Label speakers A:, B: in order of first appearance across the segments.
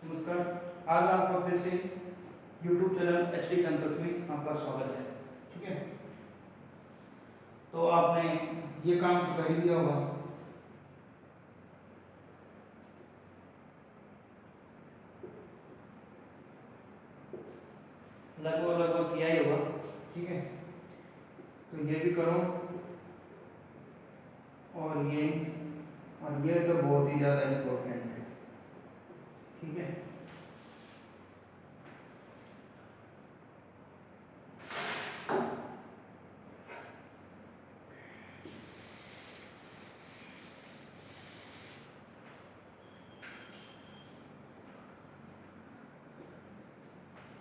A: नमस्कार। आज आपका फिर से YouTube चैनल HD कैंपस में आपका स्वागत है। ठीक है, तो आपने ये काम कर ही दिया होगा। लगभग लगभग किया ही होगा। ठीक है, तो ये भी करो और ये तो बहुत ही ज़्यादा इम्पोर्टेंट है। ठीक है,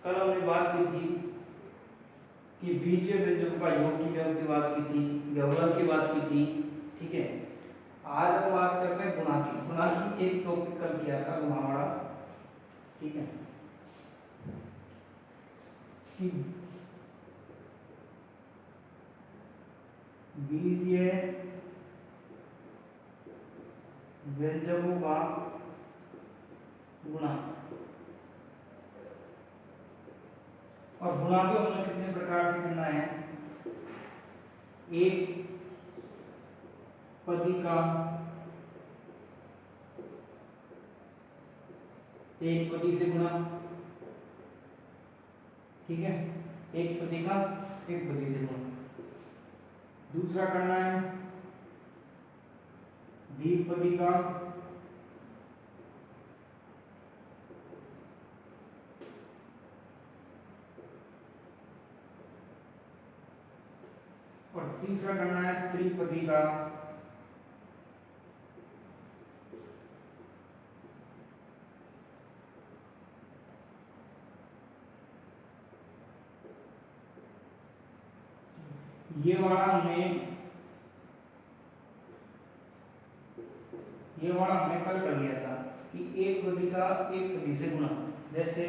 A: कल हमने बात की थी कि बीजीय व्यंजकों का योग की बात की थी, व्यवहार की बात की थी। ठीक है, आज हम बात करते हैं गुणा की। गुणा की एक टॉपिक कल किया था गुणावाड़ा। ठीक है, कि बीजीय व्यंजकों का गुणा, और गुणा को हमें कितने प्रकार से करना है। एक पदी का एक पदी से गुणा। ठीक है, एक पदी का एक पदी से गुणा। दूसरा करना है द्विपदी का और तीसरा करना है त्रिपदी का ये वाला हमने कल कर लिया था कि एक पदी का एक पदी से गुणा। जैसे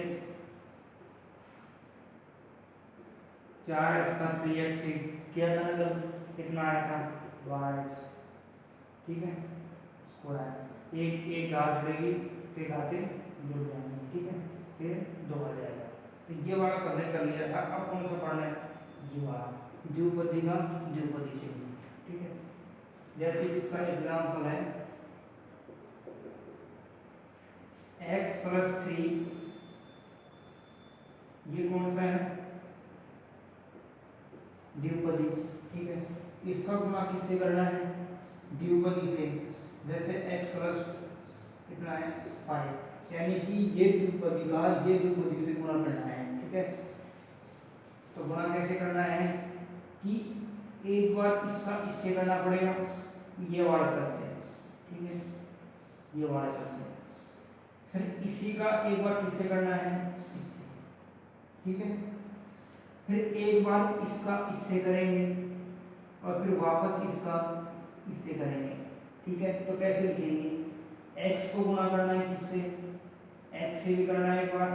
A: 4x का 3x से किया था ना कल, कितना आया था 12x। ठीक है, स्क्वायर एक घात जुड़ेगी, फिर घातें जुड़ जाएंगी। ठीक है, फिर 2 आ जाएगा। तो ये वाला हमने कर लिया था। अब कौन सा पढ़ना है, द्विपदी का द्विपदी से गुणा। ठीक है, जैसे इसका एग्जाम्पल है x + 3। ये कौन सा है, द्विपदी। ठीक है, इसका गुणा किससे करना है, द्विपदी से। जैसे x प्लस कितना है 5, यानी कि ये द्विपदी का ये द्विपदी से गुणा करना है। ठीक है, तो गुणा कैसे करना है कि एक बार इसका इससे करना पड़ेगा, ये वाला प्लस है। ठीक है, ये वाला प्लस है। फिर इसी का एक बार किससे करना है, इससे। ठीक है, फिर एक बार इसका इससे करेंगे और फिर वापस इसका इससे करेंगे। ठीक है, तो कैसे लिखेंगे, x को गुणा करना है किससे, x से भी करना है एक बार,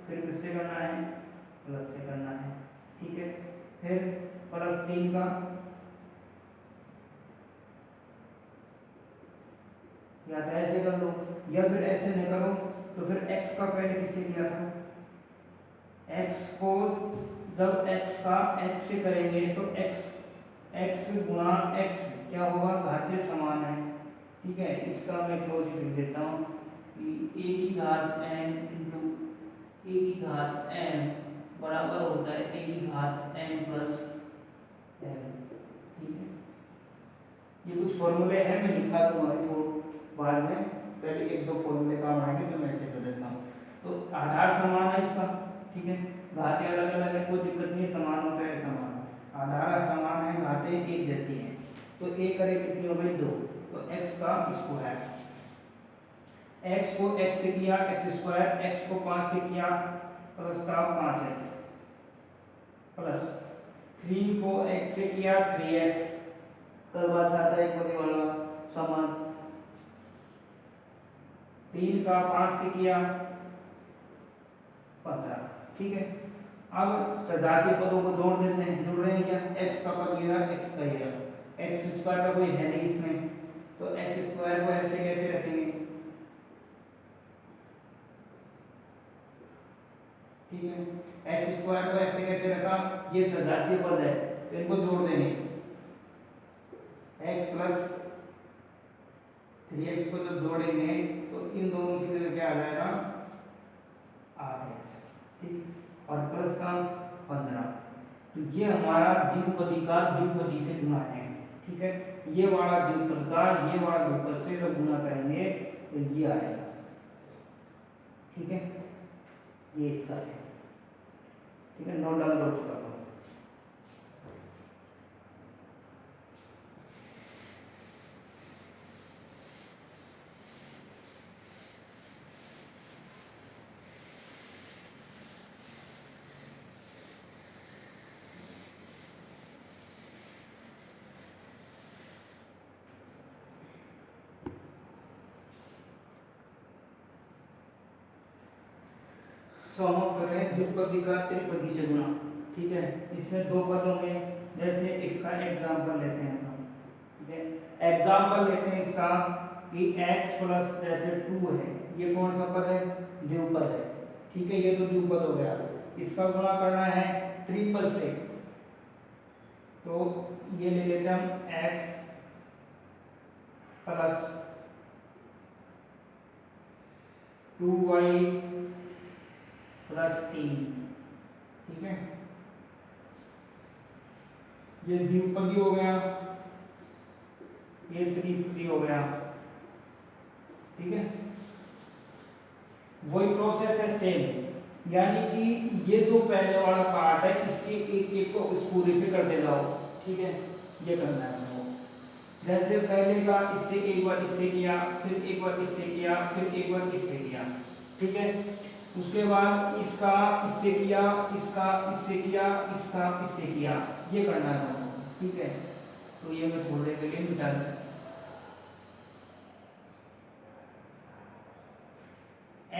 A: फिर किससे करना है, प्लस से करना है। ठीक है, फिर +3 का, या तो ऐसे कर लो या फिर ऐसे नहीं करो तो फिर x का पहले किससे किया था, x को जब x का x से करेंगे तो x गुणा x क्या होगा, घातीय समान है। ठीक है, इसका मैं क्लोज लिख देता हूँ कि a की घात n इंटू a की घात n बराबर होता है a की घात n प्लस n। ठीक है, ये कुछ फॉर्मूले हैं, मैं लिखा दूंगा तो बाद में, पहले एक दो फॉर्मूले काम आएंगे तो मैं ऐसे कर देता हूँ। तो आधार समान है इसका। ठीक है, घातें अलग अलग है, कोई दिक्कत नहीं, समान होता है समान। आधार समान है, घातें एक जैसी हैं। तो एक करे कितनी हो गई 2, तो x का स्क्वायर, x को x से किया x², x को 5 से किया प्लस का 5x, प्लस 3 को x से किया 3x, कल बात आता है एक बड़े वाला समान, 3 का 5 से किया 15। ठीक है, अब सजातीय पदों को जोड़ देते हैं, जोड़ रहे हैं क्या, x का पद ये रहा, x का ये रहा, x² का कोई है नहीं इसमें, तो x² को ऐसे कैसे रखेंगे, ठीक है। एक्स स्क्वायर को ऐसे कैसे रखा, ये सजातीय पद है तो इनको जोड़ देंगे, एक्स प्लस 3x को जब जोड़ेंगे तो इन दोनों की जगह क्या आ जाएगा 8x, ठीक, और प्लस का 15। तो ये हमारा द्विपदी का द्विपदी से गुणा है, ठीक है। ये वाला द्विपद का ये वाला द्विपद से जब गुणा करेंगे तो ये आएगा, ठीक है, ये इसका है, ठीक है। नोट डाउन कर चुका हूं। तो हम कर रहे हैं द्विपदी का त्रिपदी से गुणा, ठीक है। इसमें दो पद होंगे, जैसे इसका एग्जांपल लेते हैं हम, ठीक है। एग्जांपल लेते हैं इसका कि x प्लस जैसे 2 है, ये कौन सा पद है, द्विपद है, ठीक है, ये तो द्विपद हो गया। इसका गुणा करना है त्रिपद से, तो ये ले लेते हैं हम x प्लस 2y प्लस 3, ठीक है। ये द्विपदी हो गया, ये त्रिपदी हो गया, ठीक है। वही प्रोसेस है सेम, यानी कि ये जो पहले वाला पार्ट है इसके एक एक को इस पूरे से करते जाओ, ठीक है, ये करना है हमको। जैसे पहले का इससे एक बार इससे किया, फिर एक बार इससे किया, फिर एक बार इससे किया, ठीक है। उसके बाद इसका इससे किया, इसका इससे किया, इसका इससे किया, ये करना है हमको, ठीक है। तो ये मैं थोड़े के लिए मिटा दूं।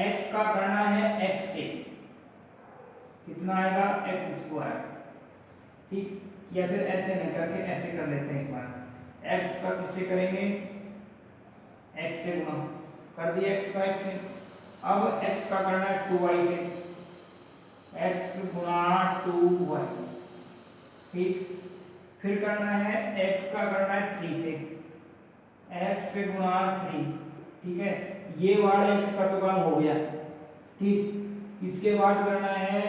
A: x का करना है x से, कितना आएगा एक्स स्क्वायर, ठीक, या फिर ऐसे नहीं करके ऐसे कर लेते हैं एक बार। x का किससे करेंगे, x से गुणा कर दिया, x का x से। अब x का करना है 2y से, x गुणा 2y, ठीक। फिर करना है x का करना है 3 से, x से गुणा 3, ठीक है। ये वाला x का तो काम हो गया, ठीक। इसके बाद करना है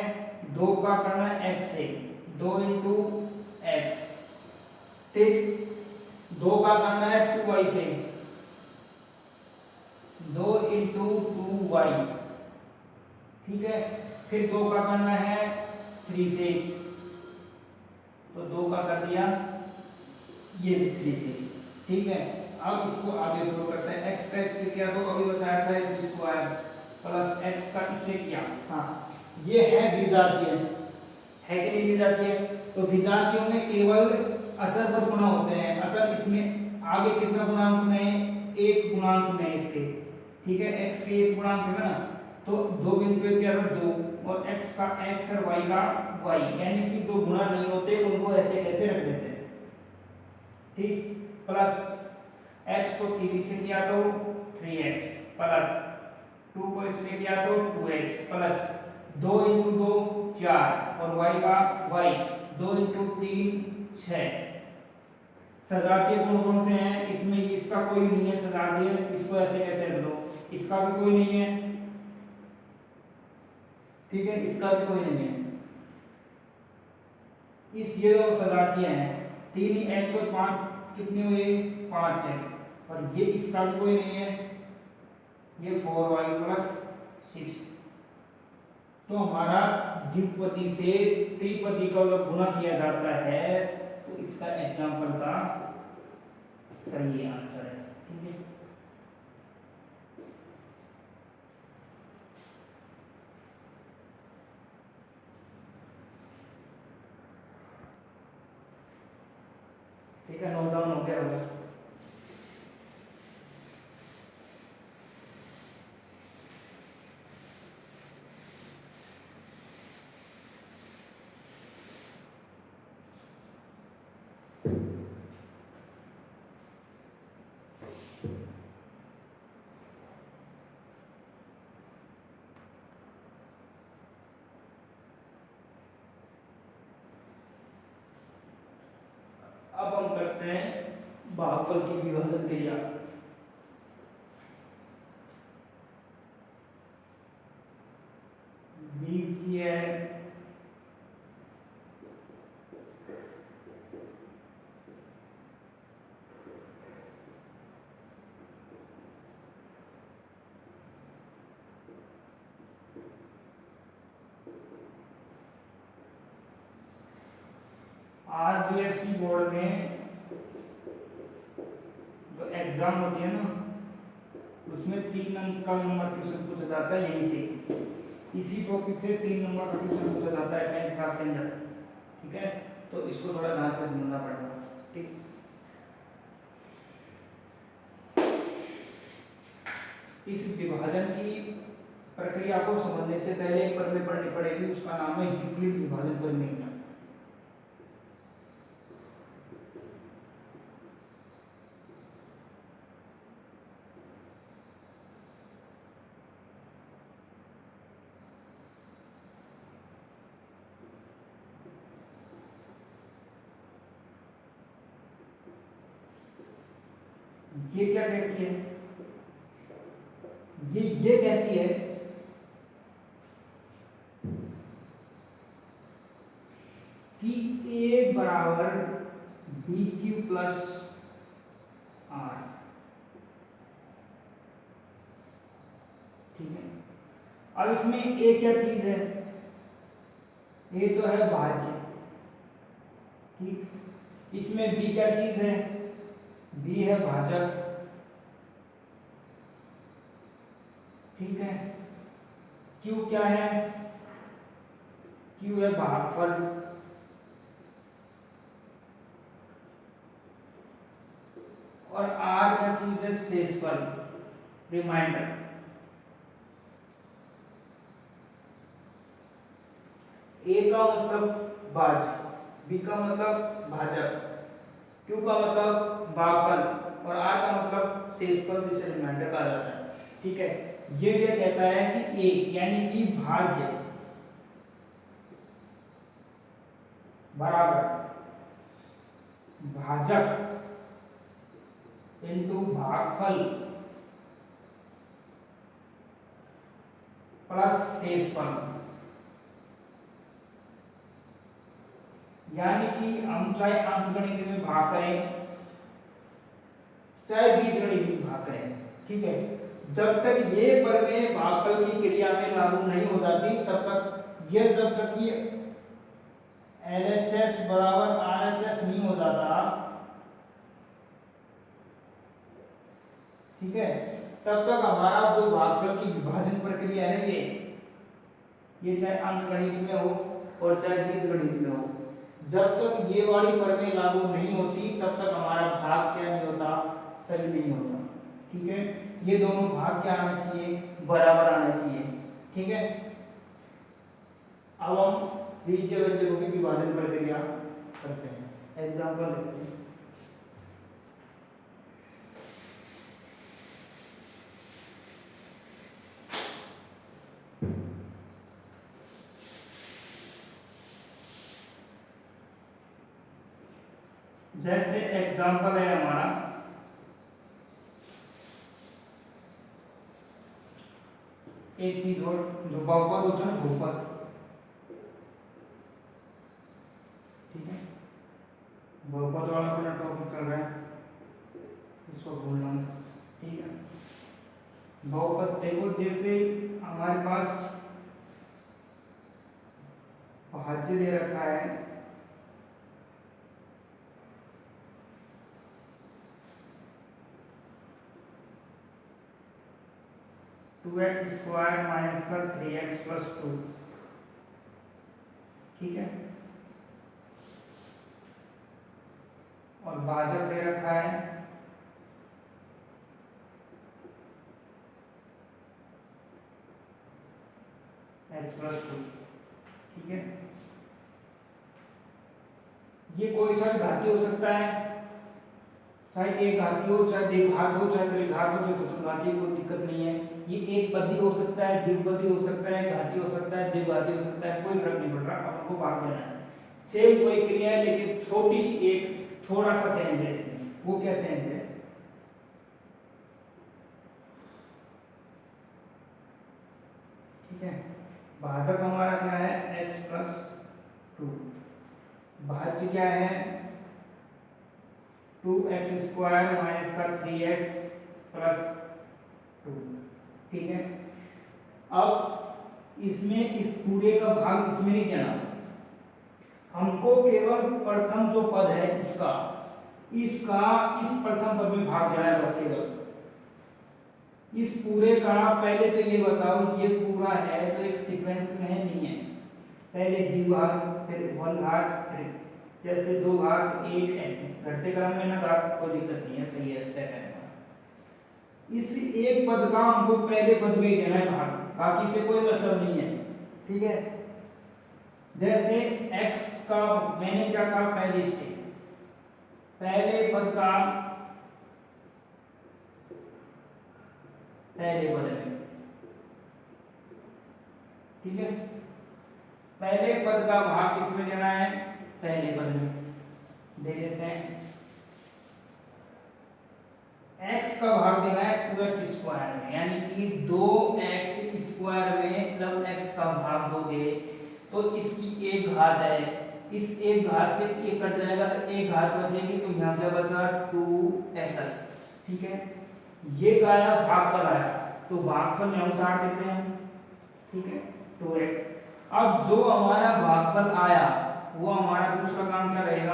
A: 2 का करना है x से, 2 इंटू एक्स, ठीक। 2 का करना है 2y से, 2 इंटू 2y, ठीक है। फिर 2 का करना है 3 से, तो 2 का कर दिया ये 3 से, ठीक है। अब इसको आगे शुरू करते हैं। x का x से किया तो अभी बताया था x स्क्वायर प्लस x का इससे किया, हाँ, ये है विजातीय, है कि नहीं विजातीय। तो विजातीयों में केवल अचर पद गुणा होते हैं, अचर इसमें आगे कितना गुणांक में, एक गुणांक में इसके, ठीक है, x के एक गुणांक है ना, तो 2 बिंदु पे क्या था 2, और x का x और y का y, यानी कि जो गुणा नहीं होते उनको ऐसे कैसे रख देते हैं, ठीक। प्लस x को 3 से किया तो 3x, प्लस 2 को इससे किया तो 2x, प्लस 2 इंटू 2 4, और y का y 2 इंटू 3 6। सजातीय कौन कौन से हैं इसमें, इसका कोई नहीं है सजातीय, इसको ऐसे कैसे रख दो, इसका भी कोई नहीं है, ठीक है, इसका भी कोई नहीं है। इस ये दो सजातीय हैं, 3x और 5 कितने हुए 5x, और ये इसका भी कोई नहीं है, ये 4y प्लस 6। तो हमारा द्विपदी से त्रिपदी का जब गुणा किया जाता है तो इसका एग्जांपल का सही आंसर है, ठीक है। ठीक है, नोट डाउन हो गया होगा। कहते हैं भागफल की विभाजन क्रिया। बीजी है आरबीएससी बोर्ड में जो एग्जाम होती है ना, उसमें 3 अंक का नंबर क्वेश्चन पूछा जाता है यहीं से, इसी टॉपिक से 3 नंबर का क्वेश्चन पूछा जाता है 10th क्लास के अंदर। ठीक है, तो इसको थोड़ा ध्यान से समझना पड़ेगा। ठीक, इस विभाजन की प्रक्रिया को समझने से पहले एक प्रमेय पढ़नी पड़ेगी, उसका नाम है यूक्लिड विभाजन प्रमेय। ये क्या कहती है, ये कहती है कि A बराबर बी क्यू प्लस आर। ठीक है, अब इसमें A क्या चीज है, A तो है भाज्य। ठीक, इसमें B क्या चीज है, B है भाजक। ठीक है, Q क्या है, Q है भागफल। और R क्या चीज है, शेषफल, रिमाइंडर। A का मतलब भाज्य, B का मतलब भाजक, Q का मतलब भागफल और R का मतलब शेषफल, जिसे रिमाइंडर कहा जाता है। ठीक है, ये कहता है कि A यानी कि भाज्य बराबर भाजक इंटू भागफल प्लस शेषफल। यानी कि हम चाहे अंकगणित में भाग करें चाहे बीजगणित में भाग करें, ठीक है, जब तक ये प्रमेय भागफल की क्रिया में लागू नहीं हो जाती तब तक ये, जब तक ये LHS बराबर RHS नहीं हो जाता, ठीक है, तब तक हमारा जो भागफल की विभाजन प्रक्रिया है ये चाहे अंकगणित में हो और चाहे बीजगणित में हो, जब तक ये वाली प्रमेय लागू नहीं होती तब तक हमारा भाग क्या नहीं होता, सही नहीं होता। ठीक है, ये दोनों भाग क्या आना चाहिए, बराबर आना चाहिए। ठीक है, अब हम बीजीय व्यंजकों की विभाजन प्रक्रिया करते हैं, एग्जांपल लेते हैं। जैसे एग्जांपल है हमारा एक चीज और, जो बहुपद होता है ना, बहुपद। ठीक है, बहुपद वाला अपना टॉपिक चल रहा है, इसको भूल रहा हूँ। ठीक है, बहुपद देखो, जैसे हमारे पास भाज्य दे रखा है 2x स्क्वायर माइनस का 3x प्लस 2। ठीक है, और भाजक दे रखा है x प्लस 2। ठीक है, ये कोई सा भी घाती हो सकता है, चाहे एक घाती हो, चाहे द्विघात हो, चाहे त्रिघात हो, चाहे चतुर्घाती, कोई दिक्कत नहीं है। ये एक पदी हो सकता है, द्विपदी हो सकता है, घाती हो सकता है, द्विघाती हो सकता है, कोई फर्क नहीं पड़ रहा, आपको भाग देना है। सेम कोई क्रिया है लेकिन थोड़ा सा चेंज है इसमें। वो क्या चेंज है? ठीक है, भाजक हमारा क्या है? x प्लस 2, भाज्य क्या है? 2x स्क्वायर माइनस का 3x प्लस 2। ठीक है, अब इसमें इस पूरे का भाग इसमें नहीं देना, हमको केवल प्रथम जो पद है इसका इसका इस प्रथम पद में भाग देना है बस केवल। इस पूरे का पहले तो ये बताओ कि ये पूरा है तो एक सीक्वेंस में है, नहीं है? पहले द्विघात, फिर वन घात, फिर जैसे दो घात, एक, ऐसे घटते क्रम में ना घात, कोई दिक्कत नहीं है, सही है, स्टेप है। इस एक पद का हमको पहले पद में देना है भाग, बाकी से कोई मतलब नहीं है। ठीक है, जैसे x का मैंने क्या कहा पहले स्टेप, पहले पद का पहले पद में, ठीक है, पहले पद का भाग किसमें देना है? पहले पद में दे देते हैं। x का भाग देना है 2x स्क्वायर में, यानी कि 2x स्क्वायर में मतलब x का भाग दोगे तो इसकी एक घात है, इस एक घात से एक कट जाएगा तो एक घात बचेगी, तो यहाँ क्या बचा? 2x। ठीक है, ये आया भागफल आया, तो भागफल में उतार देते हैं। ठीक है, 2x। अब जो हमारा भागफल आया वो हमारा दूसरा काम क्या रहेगा?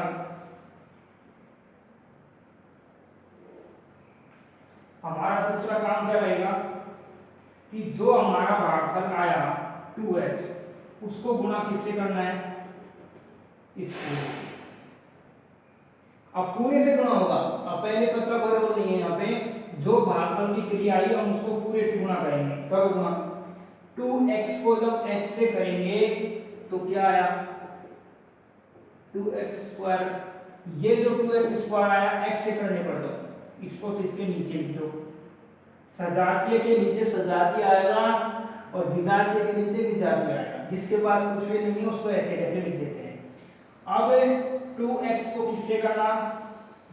A: हमारा दूसरा काम क्या रहेगा कि जो हमारा भागफल आया 2x उसको गुणा किससे करना है? इस पूरे से। अब पूरे से गुणा होगा, अब पहले पद का कोई रोल नहीं है, यहाँ पे जो भागफल की क्रिया आई हम उसको पूरे से गुणा करेंगे। करो गुणा, 2x को जब x से करेंगे तो क्या आया? 2x square. ये जो 2x स्क्वायर आया x से करने पर दो, इसको तो इसके नीचे लिख दो, सजातीय के नीचे सजातीय आएगा और विजातीय के नीचे विजातीय आएगा। जिसके पास कुछ भी नहीं है उसको ऐसे कैसे लिख देते हैं। अब 2x को किससे करना?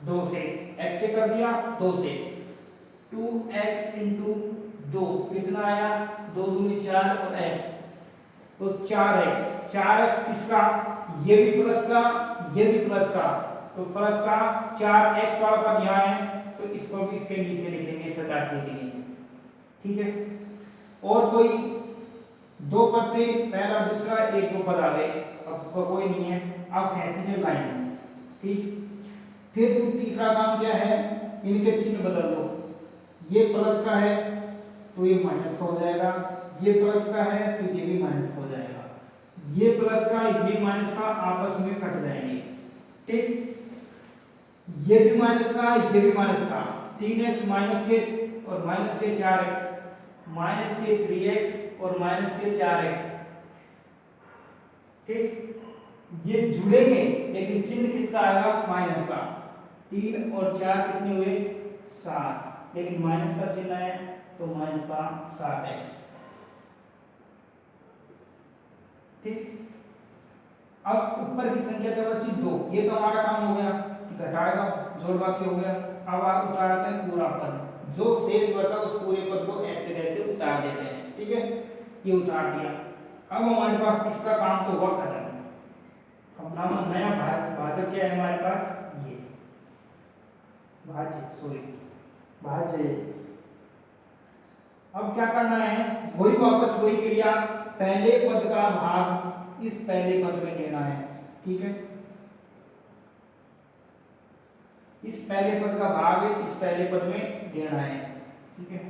A: 2 से, x से कर दिया 2 से, 2x इंटू 2 कितना आया? 2 दूनी 4 और x, तो 4x। 4x किसका? ये भी प्लस का, ये भी प्लस का, तो प्लस का 4x वाला पद यहाँ है तो इसको भी इसके नीचे लिखेंगे, सजातीय के नीचे। ठीक है, और कोई दो पद थे, पहला दूसरा, एक दो पद आ गए, अब कोई नहीं है, अब खींचेंगे लाइन। ठीक, फिर तीसरा काम क्या है? इनके चिन्ह बदल दो, ये प्लस का है तो ये माइनस का हो जाएगा, ये प्लस का है तो ये भी माइनस का हो जाएगा, ये प्लस का ये माइनस का आपस में कट जाएंगे। ठीक, ये भी माइनस का, ये भी माइनस का, 3x माइनस के और माइनस के 4x, माइनस के 3x और माइनस के 4x। ठीक, ये जुड़ेंगे लेकिन चिन्ह किसका आएगा? माइनस का। 3 और 4 कितने हुए? 7, लेकिन माइनस का चिन्ह है तो माइनस का 7x। ठीक, अब ऊपर की संख्या क्या बची? 2। ये तो हमारा काम हो गया, घटाएगा जोड़ बाकी हो गया। अब आप उतारते हैं पूरा पद, जो शेष बचा उस पूरे पद को ऐसे कैसे उतार देते हैं। ठीक है, ये उतार दिया। अब हमारे पास इसका काम तो हुआ खत्म। अपना नया भाजक क्या है हमारे पास? ये भाज्य। अब क्या करना है? वही वापस वही क्रिया, पहले पद का भाग इस पहले पद में लेना है। ठीक है, इस पहले पद का भाग इस पहले पद में देना है। ठीक है,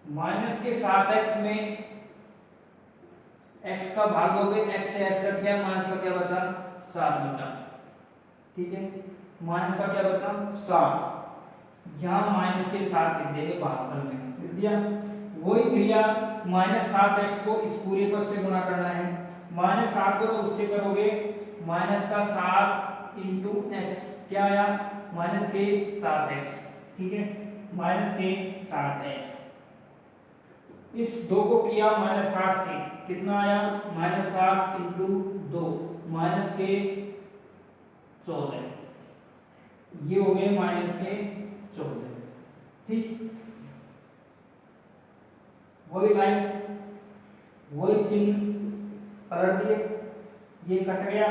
A: माइनस के 7x में x का भाग दोगे, x से s कट गया, माइनस का क्या बचा? 7 बचा। ठीक है, माइनस का क्या बचा? 7। यहाँ माइनस के 7 लिख देंगे भागफल में, लिख दिया। वही क्रिया -7x को इस पूरे पद से गुणा करना है, -7 को उससे करोगे, माइनस का 7 इंटू x क्या आया? माइनस के 7x। ठीक है, माइनस के 7x। इस 2 को किया -7 से कितना आया -7 इंटू 2 माइनस के 14, ये हो गए माइनस के 14। ठीक, वही लाइन वही चिन्ह पलट दिए, ये कट गया,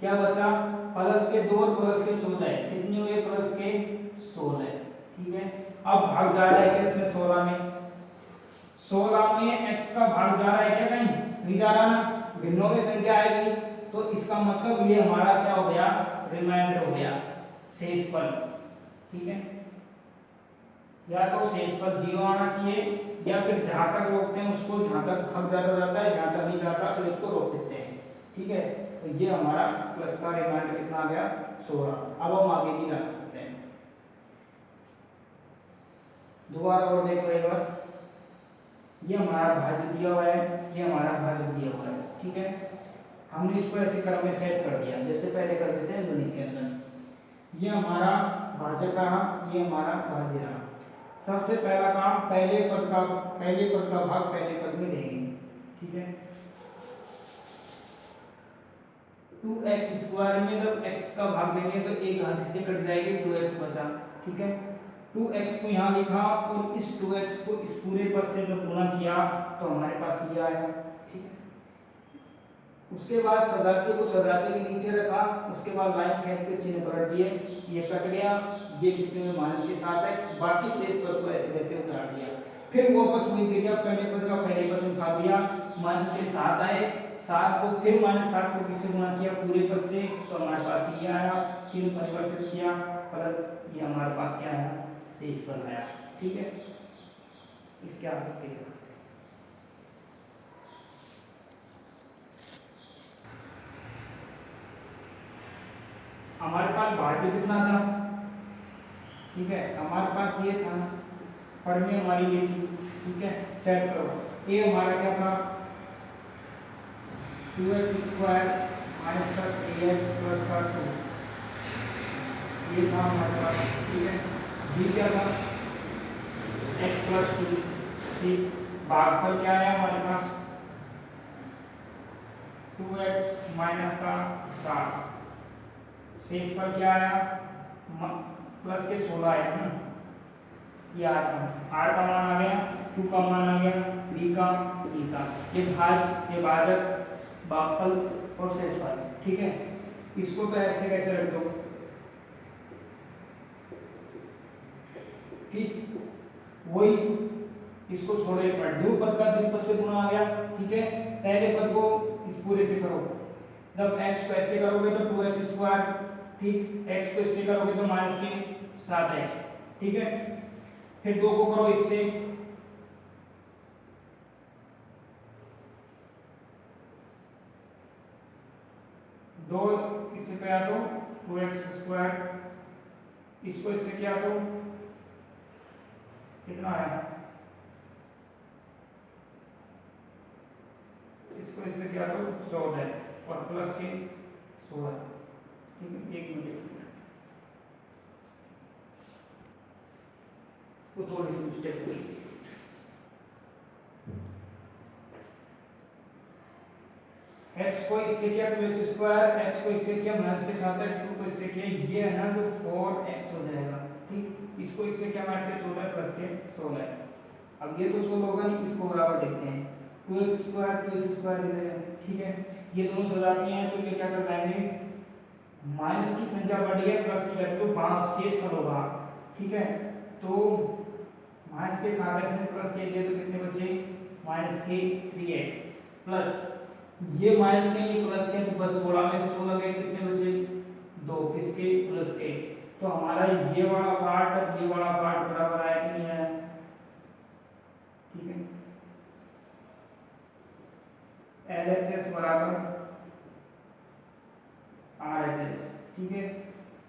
A: क्या बचा प्लस के 2 और प्लस के 14, कितने हुए प्लस के 16। ठीक है, अब भाग जा रहा है क्या इसमें 16 में, 16 में x का भाग जा रहा है क्या, कहीं नहीं जा रहा ना, भिन्नों में संख्या आएगी, तो इसका मतलब ये हमारा क्या हो गया, रिमाइंडर हो गया, शेषफल। ठीक है, या तो शेषफल 0 आना चाहिए, या फिर जहां तक रोकते हैं उसको, जहां तक भाग जाता जाता है, जहां तक नहीं जाता तो इसको रोक देते हैं। ठीक है, तो ये हमारा प्लस का रिमाइंडर कितना आ गया 16। अब हम आगे की रख सकते हैं, दोबारा और देखो एक बार, ये हमारा भाज्य दिया हुआ है, ये हमारा भाज्य दिया हुआ है। ठीक है, हमने इसको ऐसे क्रम में सेट कर दिया जैसे पहले कर देते हैं गणित के अंदर। ये हमारा भाजक रहा, ये हमारा भाज्य रहा। सबसे पहला काम पहले पद का भाग पहले पद में लेंगे। ठीक है, 2x स्क्वायर में जब x का भाग देंगे तो एक घात इससे कट जाएगी, 2x बचा। ठीक है, 2x को यहाँ लिखा और इस 2x को इस पूरे पद से जब गुणा किया तो हमारे पास ये आया। ठीक है, उसके बाद सजातीय को सजातीय के नीचे रखा, उसके बाद लाइन खींच के चिन्ह पलट दिए, ये कट गया, ये कितने में माइनस के 7x, बाकी शेष पद को ऐसे वैसे उतार दिया। फिर वापस वही किया, पहले पद का पहले पद में उठा दिया, माइनस के 7 आए, 7 को फिर -7 को किससे गुणा किया, पूरे पद से, तो हमारे पास ये आया, चिन्ह परिवर्तित किया, प्लस ये हमारे पास क्या आया, शेष पद आया। ठीक है, इसके आगे देखो, हमारे पास भाज्य कितना था, ठीक है, हमारे पास ये था, पढ़ने हमारी ये थी। ठीक है, सेट करो, ये हमारा क्या था 2x स्क्वायर माइनस का 3x प्लस का 2, ये था हमारे पास। ठीक है, b क्या था x प्लस 2। ठीक, भागफल क्या आया हमारे पास 2x माइनस का 7, शेष पर क्या आया प्लस के 16 आया ना, ये r का मान आ गया, 2 का मान आ गया, b का, e का, ये भाजक, भागफल और शेषफल। ठीक है, इसको तो ऐसे कैसे रख दो। ठीक, वही इसको छोड़ो, एक मिनट, ध्रुवपद का द्विपद से गुणा आ गया। ठीक है, पहले पद को इस पूरे से करो, जब x को ऐसे करोगे तो 2x स्क्वायर, ठीक, x को इससे करोगे तो माइनस के 7x। ठीक है, फिर 2 को करो इससे, दो इससे किया तो 2x स्क्वायर, इसको इससे किया तो कितना आया, इसको इससे किया तो 14 और प्लस के 16। ठीक है, एक मिनट तो थोड़ी सी मिस्टेक हुई। x को इससे किया 2x स्क्वायर, x को इससे किया माइनस के 7x, 2 को इससे किया, ये है ना जो 4x हो जाएगा। ठीक, इसको इससे किया माइनस के 14 प्लस के 16। अब ये तो 16 होगा नहीं, इसको बराबर देखते हैं, 2x स्क्वायर इधर है। ठीक है, ये दोनों सजाती हैं तो ये क्या कर पाएंगे, माइनस की संख्या बढ़ी है, प्लस की घटी तो शेषफल होगा। ठीक है, तो माइनस के 7x में प्लस के लिए तो कितने बचे, माइनस के 3x, प्लस ये माइनस के ये प्लस के, तो बस 16 में से 16 गए, कितने बचे 2, किसके प्लस के, तो हमारा ये वाला पार्ट और ये वाला पार्ट बराबर आया कि नहीं आया। ठीक है, LHS बराबर RHS। ठीक है,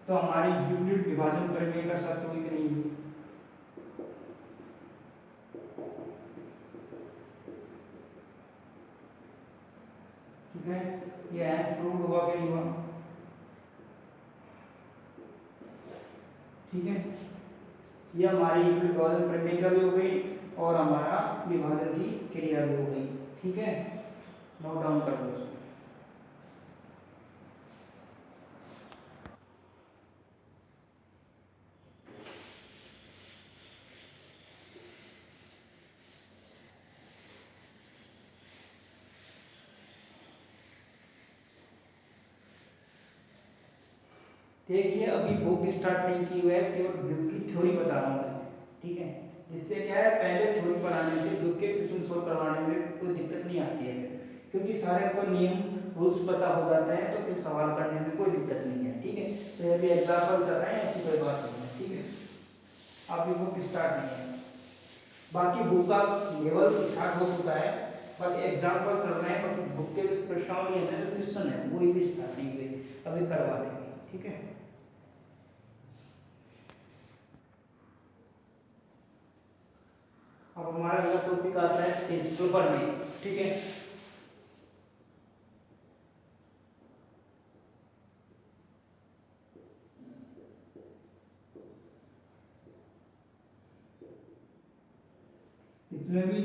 A: तो हमारी यूनिट विभाजन करने का शर्त हुई कि नहीं, ठीक है, ये हैंस प्रूव हुआ कि नहीं हुआ। ठीक है, ये हमारी यूनिट विभाजन प्रक्रिया भी हो गई और हमारा विभाजन की क्रिया भी हो गई। ठीक है, नोट डाउन कर लो। देखिए अभी बुक स्टार्ट नहीं की हुई है, केवल बुक की थ्योरी बता रहा हूँ मैं, ठीक है। जिससे क्या है, पहले थ्योरी पढ़ाने से बुक के क्वेश्चन सोल्व करवाने में कोई दिक्कत नहीं आती है, क्योंकि सारे को नियम रूल्स पता हो जाते हैं, तो फिर सवाल करने में कोई दिक्कत नहीं है, ठीक है। तो यदि एग्जाम्पल कर रहे हैं ऐसी कोई बात नहीं है, ठीक है। अभी बुक स्टार्ट नहीं है, बाकी बुक का लेवल स्टार्ट हो चुका है, बाकी एग्जाम्पल कर रहे हैं, बाकी बुक के प्रश्न है जो क्वेश्चन है वो भी स्टार्ट नहीं हुए, अभी करवा देंगे, ठीक है। अब हमारा अगला टॉपिक आता है सेंसर में, ठीक है। इसमें भी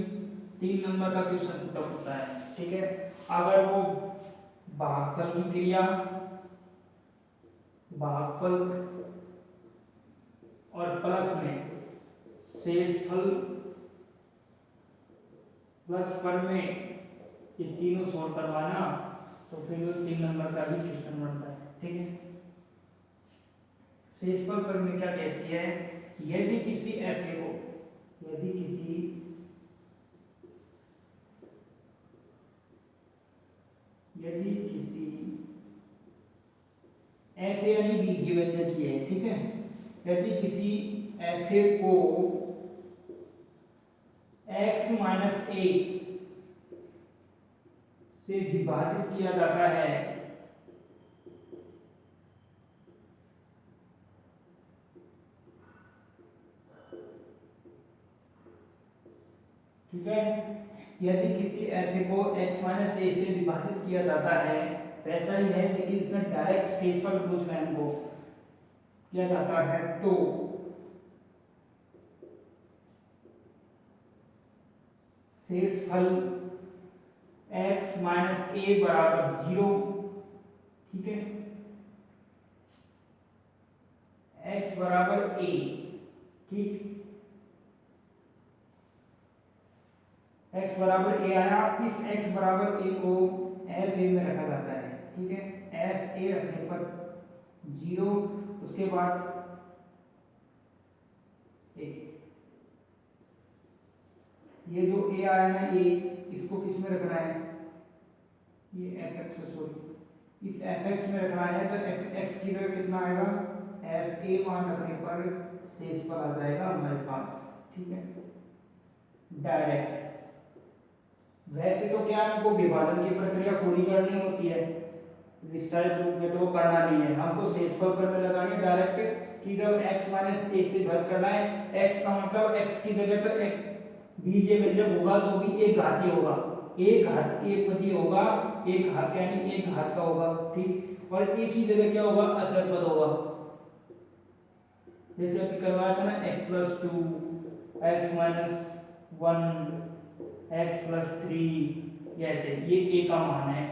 A: 3 नंबर का क्वेश्चन पुट होता है, ठीक है। अगर वो भागफल की क्रिया, भागफल और प्लस में शेषफल प्लस फल में ये तीनों सॉल्व करवाना, तो फिर वो 3 नंबर का भी क्वेश्चन बनता है, ठीक है। शेषफल पर में क्या कहती है, यदि किसी एफ को, यदि किसी एफ यानी बी गिवन दैट ये, ठीक है। यदि किसी एफ को x माइनस ए से विभाजित किया जाता है, ठीक है। यदि किसी एफ को x माइनस ए से विभाजित किया जाता है, वैसा ही है लेकिन इसमें डायरेक्ट शेषफल पूछ रहे हैं हमको, किया जाता है, तो शेषफल x माइनस ए बराबर 0, ठीक है। x बराबर ए, ठीक, x बराबर ए आया। इस x बराबर ए को एफ ए में रखा जाता है, ठीक है। एफ ए रखने पर 0, उसके बाद ये जो a आया ना, ये इसको किस में रखना है, ये fx, सॉरी इस fx में रखना है, तो x की जगह कितना आएगा, fa मान रखने पर शेषफल आ जाएगा हमारे पास, ठीक है, डायरेक्ट। वैसे तो क्या हमको विभाजन की प्रक्रिया पूरी करनी होती है, विस्तारित रूप में तो वो करना नहीं है, हमको शेषफल पर में लगानी है डायरेक्ट, कि जब x माइनस ए से भाग करना है, x का मतलब x की जगह तो एक बीजीय व्यंजक होगा तो भी एक घातीय होगा, एक घात एक पदी होगा, एक घात यानी एक घात का होगा, ठीक। और एक ही जगह क्या होगा, अचर पद होगा, जैसे अभी करवाया था ना, x plus 2, x minus 1, x plus 3, ऐसे ये a का मान है,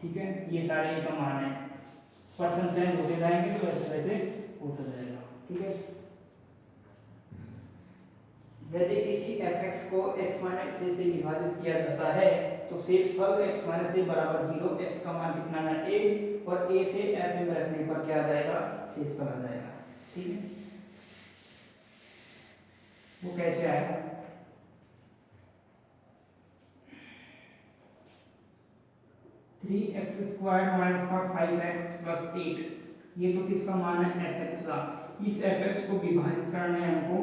A: ठीक है, ये सारे a का मान है, परसेंटेज होते जाएंगे तो ऐसे वैसे होता जाएगा, ठीक है। यदि किसी fx को x माइनस ए से विभाजित किया जाता है, तो शेषफल x माइनस ए बराबर 0, x का मान कितना है a, और a से f में रखने पर क्या आ जाएगा, शेषफल आ जाएगा, ठीक है। वो कैसे आएगा, three x square minus 5x plus 8, ये तो किसका मान है, fx का। इस fx को विभाजित करना है हमको,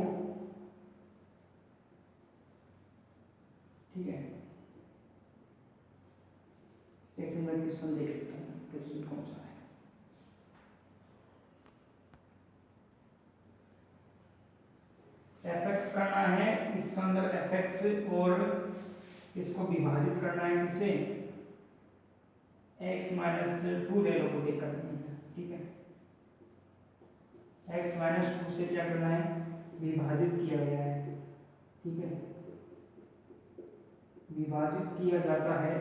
A: ठीक है। एक मैं क्वेश्चन देख लेता हूँ, क्वेश्चन कौन सा है। fx करना है, इसके अंदर fx और इसको विभाजित करना है किससे, x माइनस 2 ले लो, कोई दिक्कत नहीं है, ठीक है। x माइनस 2 से क्या करना है, विभाजित किया गया है, ठीक है, विभाजित किया जाता है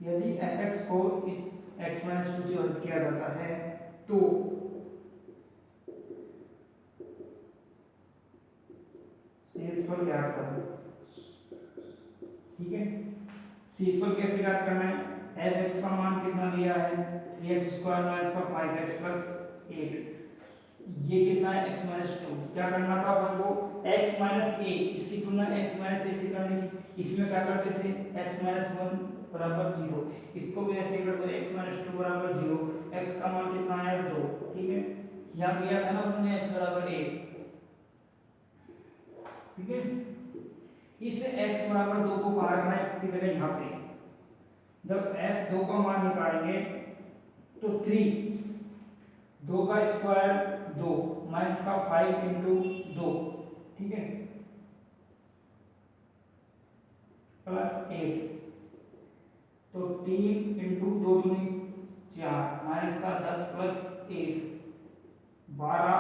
A: यदि fx को इस x माइनस 2 से हल किया जाता है तो शेषफल ज्ञात करो। ठीक है, शेषफल कैसे ज्ञात करना है? fx का मान कितना दिया है? 3x square minus 5x plus 8। ये कितना है? x minus 2। क्या करना था अपन को? x माइनस a, इसकी तुलना x माइनस a से करने की। इसमें क्या करते थे? x माइनस 1 बराबर 0। इसको भी ऐसे कर दो, x माइनस 2 बराबर 0। x का मान कितना आया? 2। ठीक है, यहाँ किया था ना हमने x बराबर 1। ठीक है, इस x बराबर 2 को कहाँ रखना है? x की जगह यहाँ पे। जब f 2 का मान निकालेंगे तो 3 2 का स्क्वायर 2 माइनस का 5 इंटू 2, ठीक है, प्लस 8। तो 3 इंटू 2 दूनी 4 माइनस का 10 plus 8 12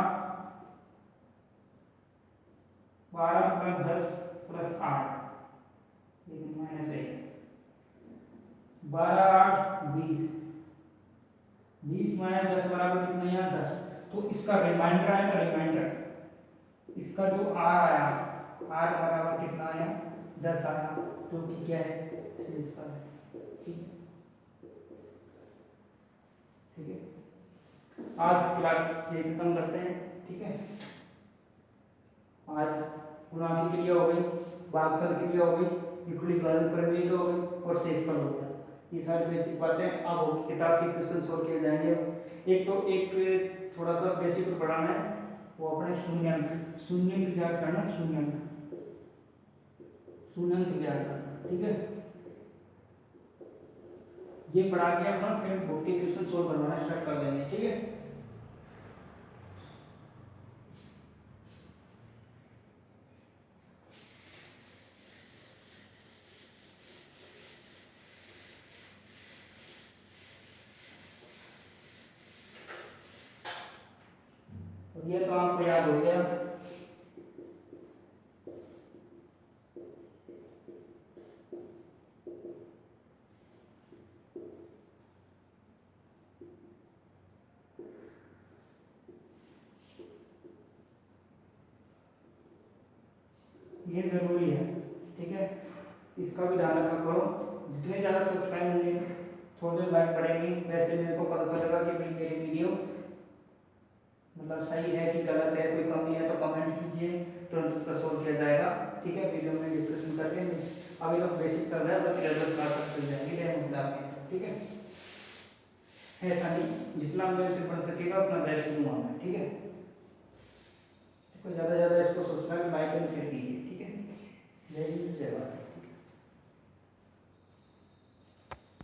A: plus 10 plus 8 minus 8 12 8 20 20 minus 10 बराबर कितना? यहाँ 10। तो इसका रिमाइंडर आएगा, रिमाइंडर इसका जो r आया, r बराबर कितना आया? 10 आया, जो कि क्या है? शेषफल है। ठीक है, आज क्लास ये खत्म करते हैं। ठीक है, आज गुणा की क्रिया हो गई, भागफल की क्रिया हो गई, युक्लिड परिमेय हो गई और शेषफल हो गया। ये सारी बेसिक बातें अब होगी, किताब के क्वेश्चन सोल्व किए जाएंगे। एक थोड़ा सा बेसिक पढ़ाना है, वो अपने शून्यंक ज्ञात करना, शून्यंक ज्ञात करना। ठीक है, ये पढ़ा के अपना फिर बुक के क्वेश्चन सोल्व करवाना स्टार्ट कर देंगे। ठीक है, ये तो आपको याद हो गया। ये जरूरी है। ठीक है, इसका भी ध्यान रखा करो। जितने ज़्यादा सब्सक्राइब होंगे थोड़े लाइक बढ़ेंगे। वैसे मेरे को पता चलेगा कि भाई मेरी वीडियो मतलब सही है कि गलत है, कोई कमी है तो कमेंट कीजिए, तुरंत उसका सोल्व किया जाएगा। ठीक है, वीडियो में डिस्कशन करके अभी तो बेसिक चल रहा है, बाकी रेगुलर क्लास चल जाएगी डेमो क्लास में। ठीक है, ऐसा नहीं, जितना मेरे से बन सकेगा अपना बेस्ट दूंगा मैं। ठीक है, तो ज़्यादा इसको सब्सक्राइब लाइक एंड शेयर कीजिए। ठीक है, जय हिंद जय भारत।